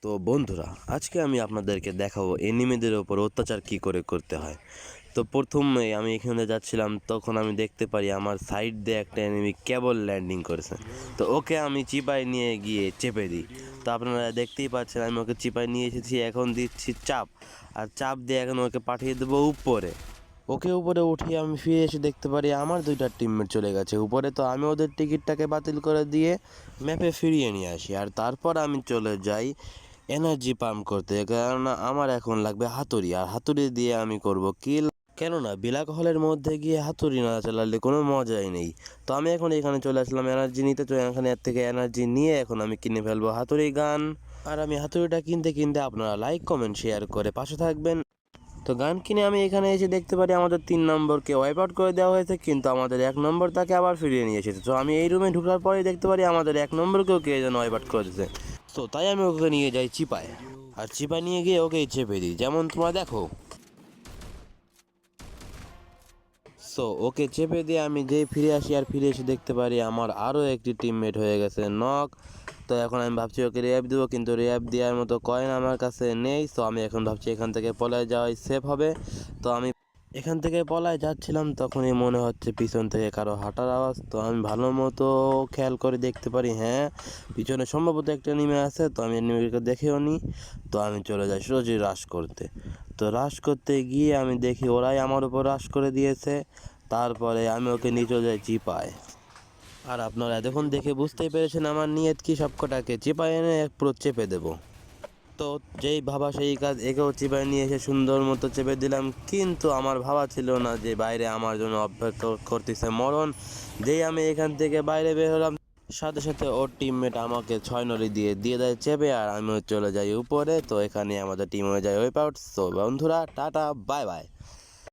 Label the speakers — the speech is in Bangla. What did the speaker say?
Speaker 1: তো বন্ধুরা, আজকে আমি আপনাদেরকে দেখাবো এনিমিদের ওপর অত্যাচার কি করে করতে হয়। তো প্রথমে আমি এখানে যাচ্ছিলাম, তখন আমি দেখতে পারি আমার সাইড দিয়ে একটা এনিমি কেবল ল্যান্ডিং করেছে। তো ওকে আমি চিপায় নিয়ে গিয়ে চেপে দিই। তো আপনারা দেখতেই পাচ্ছেন আমি ওকে চিপায় নিয়ে এসেছি, এখন দিচ্ছি চাপ, আর চাপ দিয়ে এখন ওকে পাঠিয়ে দেবো উপরে। ওকে উপরে উঠিয়ে আমি ফিরে এসে দেখতে পারি আমার দুইটা টিমমেট চলে গেছে উপরে। তো আমি ওদের টিকিটটাকে বাতিল করে দিয়ে ম্যাপে ফিরিয়ে নিয়ে আসি, আর তারপর আমি চলে যাই এনার্জি পাম্প করতে, কেননা আমার এখন লাগবে হাতুড়ি, আর হাতুড়ি দিয়ে আমি করব কিল। কেননা ব্ল্যাক হলের মধ্যে গিয়ে হাতুড়ি না চালালে কোনো মজাই নেই। তো আমি এখন এখানে চলে আসলাম এনার্জি নিতে। তো এখানে এর থেকে এনার্জি নিয়ে এখন আমি কিনে ফেলবো হাতুড়ি গান। আর আমি হাতুড়িটা কিনতে কিনতে আপনারা লাইক কমেন্ট শেয়ার করে পাশে থাকবেন। তো গান কিনে আমি এখানে এসে দেখতে পারি আমাদের 3 নম্বরকে ওয়াইপ আউট করে দেওয়া হয়েছে, কিন্তু আমাদের 1 নম্বর তাকে আবার ফিরিয়ে নিয়ে এসেছে। তো আমি এই রুমে ঢোকার পরেই দেখতে পারি আমাদের 1 নম্বরকেও কে যেন ওয়াইপ আউট করে দিয়েছে। তো তাই আমি ওকে নিয়ে যাই চিপায়, আর চিপায় নিয়ে গিয়ে ওকে চেপে দিই, যেমন তোমরা দেখো। সো ওকে চেপে দিয়ে আমি যেই ফিরে আসি, আর ফিরে এসে দেখতে পারি আমার আরও একটি টিমমেট হয়ে গেছে নক। তো এখন আমি ভাবছি ওকে রেয়াব দেবো, কিন্তু রেয়াব দেওয়ার মতো কয়েন আমার কাছে নেই। সো আমি এখন ভাবছি এখান থেকে পলায় যাওয়াই সেফ হবে। তো আমি এখান থেকে পলায় যাচ্ছিলাম, তখনই মনে হচ্ছে পিছন থেকে কারো হাঁটার আওয়াজ। তো আমি ভালো মতো খেয়াল করে দেখতে পারি, হ্যাঁ, পিছনে সম্ভবত একটা নেমে আছে। তো আমি নেমে দেখেও নি। তো আমি চলে যাই সোজাই রাশ করতে। তো রাশ করতে গিয়ে আমি দেখি ওরাই আমার উপর রাশ করে দিয়েছে। তারপরে আমি ওকে নিয়ে চলে যাই চিপায়। আর আপনারা এতক্ষণ দেখে বুঝতেই পেরেছেন আমার নিয়ত কি, সবকটাকে চিপায় এনে পুরো চেপে দেবো। তো যেই ভাবা সেই কাজ, একেও চিপায় নিয়ে এসে সুন্দর মতো চেপে দিলাম। কিন্তু আমার ভাবা ছিল না যে বাইরে আমার জন্য অপেক্ষা করতেছে মরণ। যেই আমি এখান থেকে বাইরে বের হলাম, সাথে সাথে ওর টিমমেট আমাকে 6 নলি দিয়ে দিয়ে দেয় চেপে, আর আমিও চলে যাই উপরে। তো এখানে আমাদের টিম হয়ে যায় ওয়াইপ আউট। সো বন্ধুরা, টাটা বাই বাই।